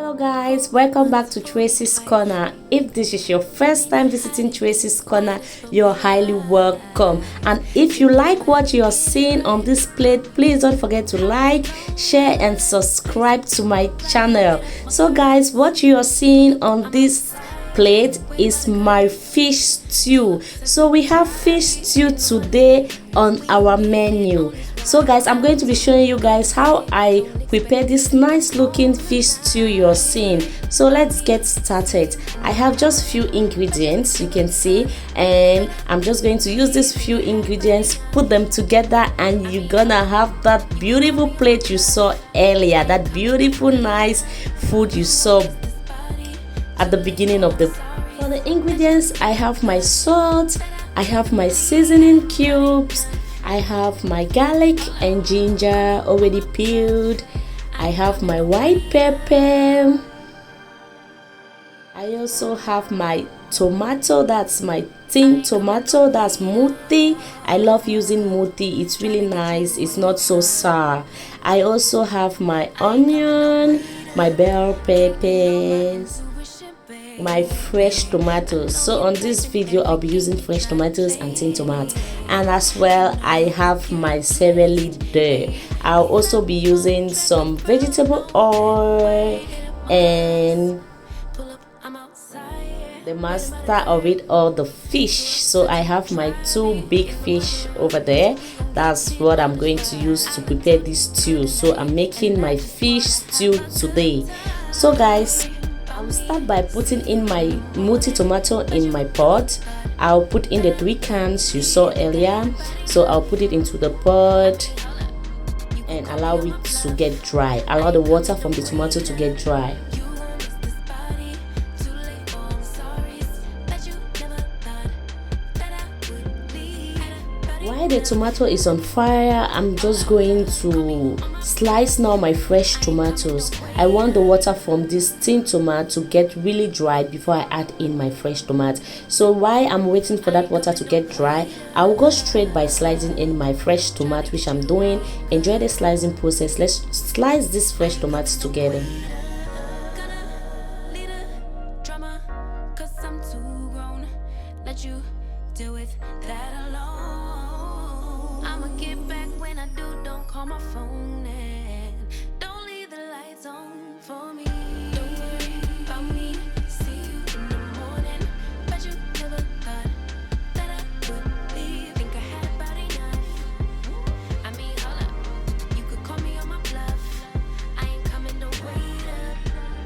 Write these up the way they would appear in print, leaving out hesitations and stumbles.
Hello guys, welcome back to Tracy's Corner. If this is your first time visiting Tracy's Corner, you're highly welcome. And if you like what you're seeing on this plate, please don't forget to like, share and subscribe to my channel. So guys, what you're seeing on this plate is my fish stew. So we have fish stew today on our menu. So guys, I'm going to be showing you guys how I prepare this nice looking fish stew you're seeing. So let's get started. I have just few ingredients, you can see, and I'm just going to use these few ingredients, put them together, and you're gonna have that beautiful plate you saw earlier, that beautiful nice food you saw at the beginning of the. For the ingredients, I have my salt, I have my seasoning cubes, I have my garlic and ginger already peeled, I have my white pepper, I also have my tomato, that's my tin tomato, that's muti. I love using muti, it's really nice, it's not so sour. I also have my onion, my bell peppers, my fresh tomatoes. So on this video I'll be using fresh tomatoes and tin tomatoes, and as well I have my celery there. I'll also be using some vegetable oil and the master of it all, the fish. So I have my two big fish over there. That's what I'm going to use to prepare this stew. So I'm making my fish stew today. So guys, I will start by putting in my multi tomato in my pot. I'll put in the 3 cans you saw earlier. So I'll put it into the pot and allow it to get dry. Allow the water from the tomato to get dry. While the tomato is on fire, I'm just going to slice now my fresh tomatoes. I want the water from this tin tomato to get really dry before I add in my fresh tomato. So while I'm waiting for that water to get dry, I'll go straight by slicing in my fresh tomato, which I'm doing. Enjoy the slicing process. Let's slice these fresh tomatoes together. Call my phone and don't leave the lights on for me. Don't worry about me. See you in the morning. But you never thought that I would leave. Think I had about enough. I mean, hold up. You could call me on my bluff. I ain't coming, don't wait up.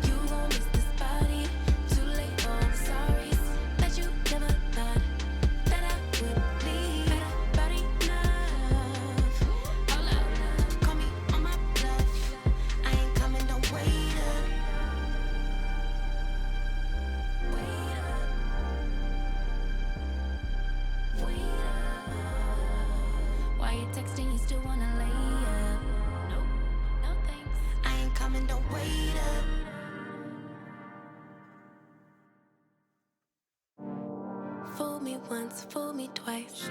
You gon' miss this body. Too late, oh, I'm sorry that you never thought that I would leave. About enough. Hold up. Why you texting? You still wanna lay up? Nope, no thanks. I ain't coming, don't wait up. Fool me once, fool me twice.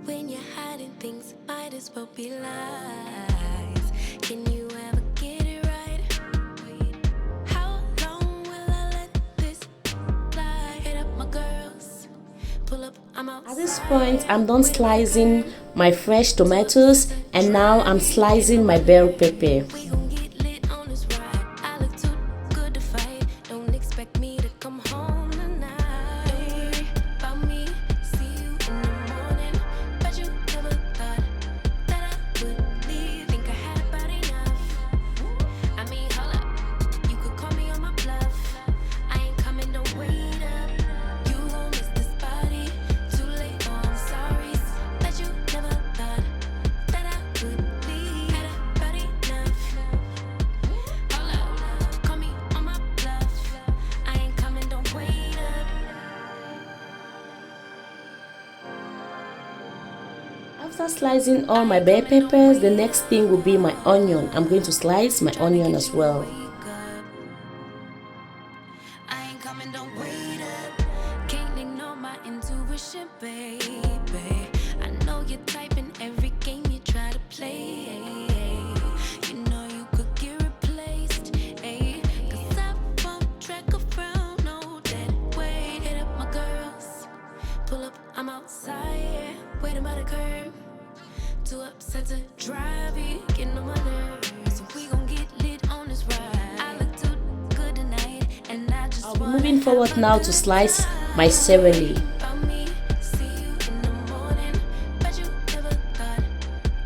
When you're hiding things, might as well be lies. Can you ever get it right? How long will I let this lie? Hit up my girls, pull up, I'm out. At this point, I'm done slicing my fresh tomatoes, and now I'm slicing my bell pepper. We gon' get lit on this ride. I look too good to fight. Don't expect me to come home tonight. Don't worry about me. See you in the morning. But you never thought that I would leave. Think I had about enough. I mean, hold up. You could call me on my bluff. I ain't coming, don't wait up. You gon' miss this body. Too late, oh, I'm sorry that you never thought that I would leave. Had about enough. Hold up. Call me on my bluff. I ain't coming, don't wait up. After slicing all my bell peppers, the next thing will be my onion. I'm going to slice my onion as well. I ain't coming, don't wait up. Can't ignore my intuition, baby. I know you're typing every game you try to play. You know you could get replaced. Ay, moving forward now to slice my celery. about me. See you in the morning, but you never thought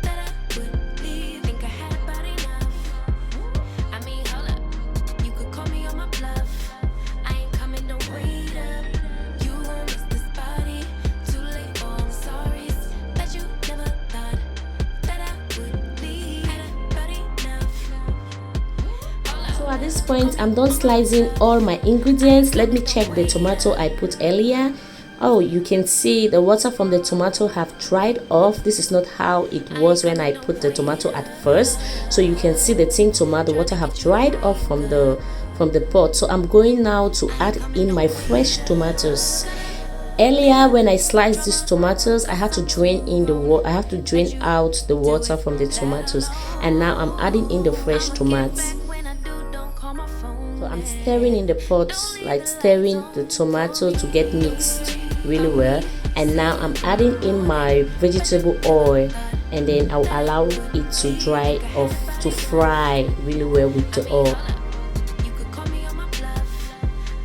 that I would leave. Think I had about enough. I mean, hold up, you could call me on my bluff. I ain't coming, don't wait up. You won't miss this body. Too late, oh, I'm sorry. Bet you never thought that I would leave. Had about enough. Hold up. So at this point, I'm done slicing all my ingredients. Let me check the tomato I put earlier. Oh, you can see the water from the tomato have dried off. This is not how it was when I put the tomato at first. So you can see the tin tomato water have dried off from the pot. So I'm going now to add in my fresh tomatoes. Earlier when I sliced these tomatoes, I had to drain in the water. I have to drain out the water from the tomatoes, and now I'm adding in the fresh tomatoes. When I do, don't call my phone. So I'm stirring in the pot, like stirring the tomato to get mixed really well. And now I'm adding in my vegetable oil, and then I'll allow it to dry off, to fry really well with the oil. You could call me on my bluff.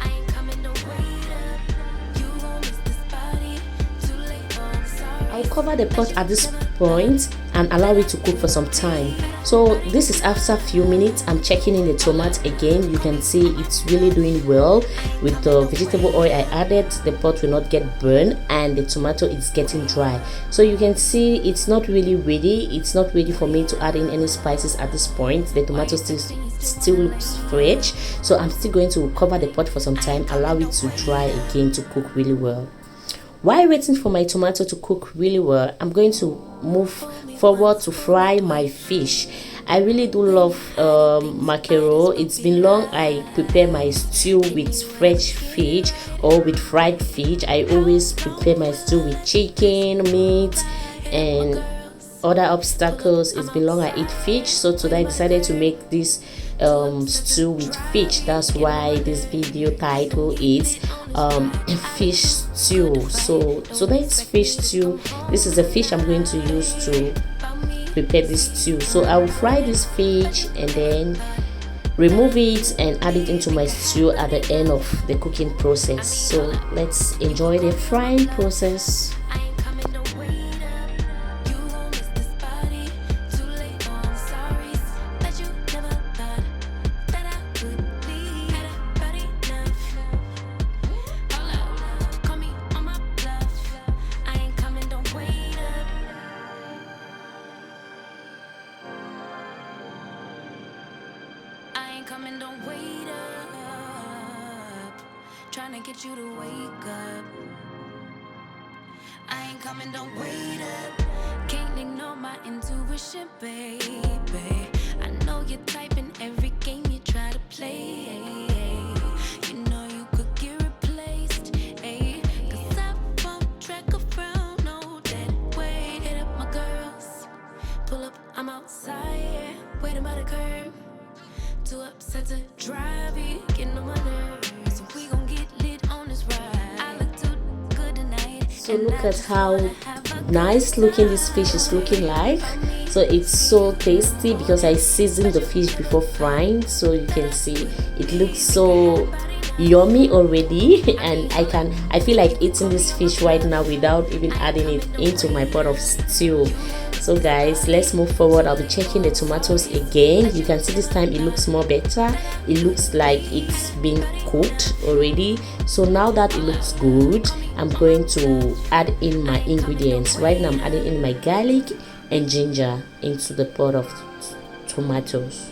I ain't coming, don't wait up. You won't miss this body. Too late, oh, I'm sorry. I'll cover the pot at this point and allow it to cook for some time. So this is after a few minutes. I'm checking in the tomato again. You can see it's really doing well with the vegetable oil I added. The pot will not get burned, and the tomato is getting dry. So you can see it's not really ready. It's not ready for me to add in any spices at this point. The tomato still looks fresh, so I'm still going to cover the pot for some time, allow it to dry again to cook really well. While waiting for my tomato to cook really well, I'm going to move forward to fry my fish. I really do love mackerel. It's been long I prepare my stew with fresh fish or with fried fish. I always prepare my stew with chicken, meat, and other obstacles. It's been long I eat fish, so today I decided to make this stew with fish. That's why this video title is fish stew. So today's fish stew, this is the fish I'm going to use to prepare this stew. So I will fry this fish and then remove it and add it into my stew at the end of the cooking process. So let's enjoy the frying process. I ain't coming, don't wait up. You won't miss this body. Too late, oh, I'm sorry. Bet you never thought that I would leave. Had about enough. Hold up, call me on my bluff. I ain't coming, don't wait up. I ain't coming, don't wait up. Trying to get you to wake up. I ain't coming, don't wait up. Can't ignore my intuition, baby. I know you're typing every game you try to play. You know you could get replaced, ayy. 'Cause I won't track around, no dead weight. Hit up my girls, pull up, I'm outside, waiting by the curb. Too upset to drive you, getting on my nerves. So we gon' get lit on this ride. I look too good tonight. So look at how nice looking this fish is looking like. So it's so tasty because I seasoned the fish before frying, so you can see it looks so yummy already. And I feel like eating this fish right now without even adding it into my pot of stew. So guys, let's move forward. I'll be checking the tomatoes again. You can see this time it looks more better. It looks like it's been cooked already. So now that it looks good, I'm going to add in my ingredients. Right now I'm adding in my garlic and ginger into the pot of tomatoes.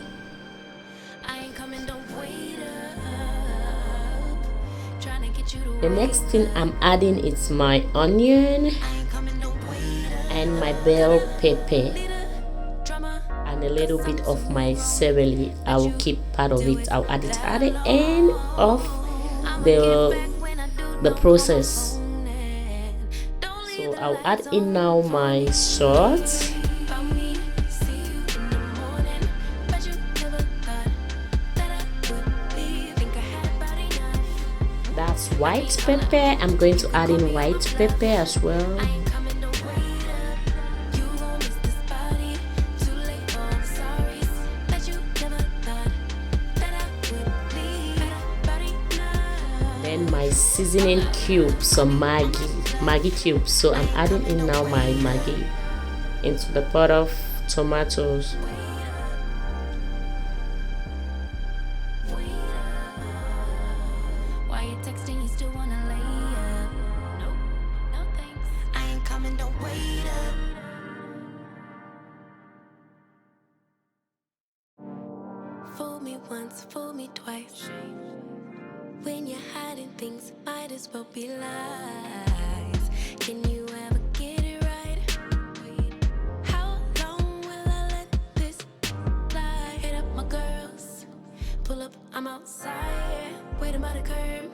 I ain't coming, don't wait up. Tryna get you to The next thing I'm adding is my onion I ain't coming, don't wait up. and my bell pepper Drama. and a little bit of my celery. I will keep part of it. I'll add it at the end of the process. So I'll add in now my salt, that's white pepper. I'm going to add in white pepper as well. and my seasoning cube, some Maggie cubes. So I'm adding in now my Maggie into the pot of tomatoes. Why you texting? You still wanna lay up? Nope, no thanks. I ain't coming, don't wait up. Fool me once, fool me twice. When you're hiding things, might as well be lies. Can you ever get it right? How long will I let this lie? Hit up my girls, pull up, I'm outside, waiting by the curb.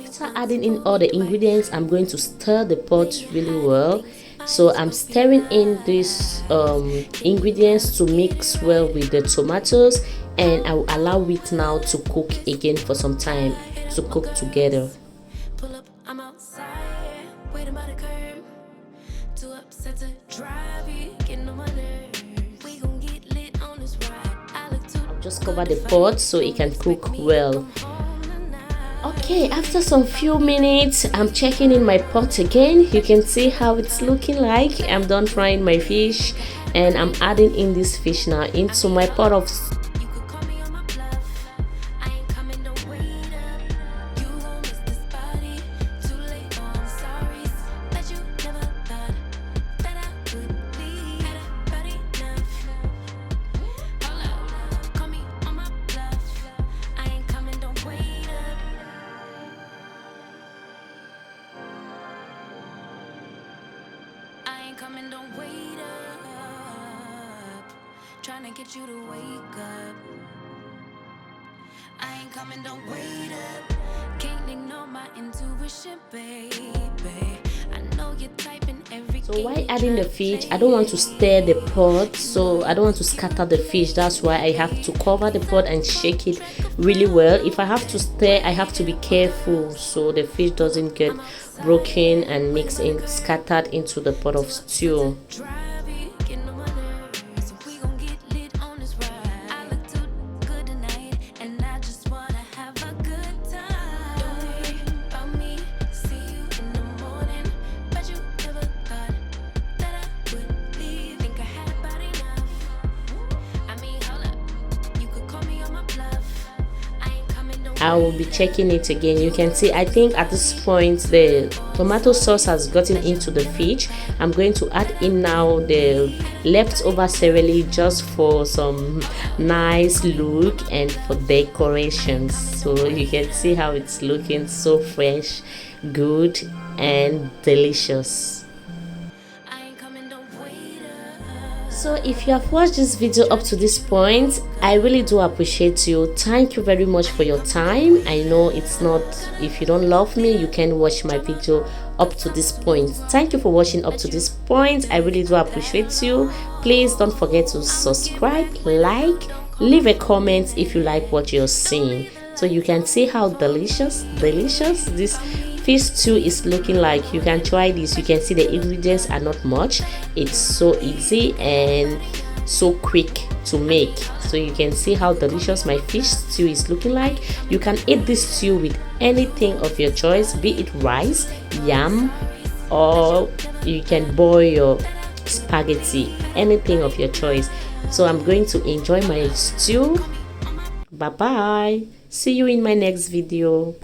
After adding in all the ingredients, I'm going to stir the pot really well. So I'm stirring in these ingredients to mix well with the tomatoes, and I will allow it now to cook again for some time to cook together. Pull up, I'm outside, waiting by the curb. Too upset to drive, you getting on my nerves. We gon' get lit on this ride. I look too. I'll just cover the pot so it can cook well. Okay, after some few minutes, I'm checking in my pot again. You can see how it's looking like. I'm done frying my fish, and I'm adding in this fish now into my pot of You could call me on my bluff. I ain't coming, don't wait up. You gon' miss this body. Too late, oh, I'm sorry. Bet you never thought that I would leave. Had about enough. Hold up, call me on my bluff. I ain't coming, don't wait up. I ain't coming, don't wait up. Trying to get you to wake up. I ain't coming, don't wait up. Can't ignore my intuition, baby. I know you're typing every. So while adding the fish, I don't want to stir the pot, so I don't want to scatter the fish. That's why I have to cover the pot and shake it really well. If I have to stir, I have to be careful so the fish doesn't get broken and mixed in, scattered into the pot of stew. Drive you, getting on my nerves. We gon' get lit on this ride. I look too good tonight, and I just wanna have a good time. Don't worry about me, see you in the morning. Bet you never thought that I would leave. Think I had about enough. I mean, hold up, you could call me on my bluff. I ain't coming, don't I will be checking it again. You can see, I think at this point the tomato sauce has gotten into the fish. I'm going to add in now the leftover celery just for some nice look and for decorations. So you can see how it's looking so fresh, good and delicious. I ain't coming, don't wait up. So if you have watched this video up to this point, I really do appreciate you. Thank you very much for your time. I know it's not, if you don't love me, you can watch my video up to this point. Thank you for watching up to this point. I really do appreciate you. Please don't forget to subscribe, like, leave a comment if you like what you're seeing, so you can see how delicious this fish stew is looking like. You can try this. You can see the ingredients are not much. It's so easy and so quick to make. So you can see how delicious my fish stew is looking like. You can eat this stew with anything of your choice, be it rice, yam, or you can boil your spaghetti, anything of your choice. So I'm going to enjoy my stew. Bye bye. See you in my next video.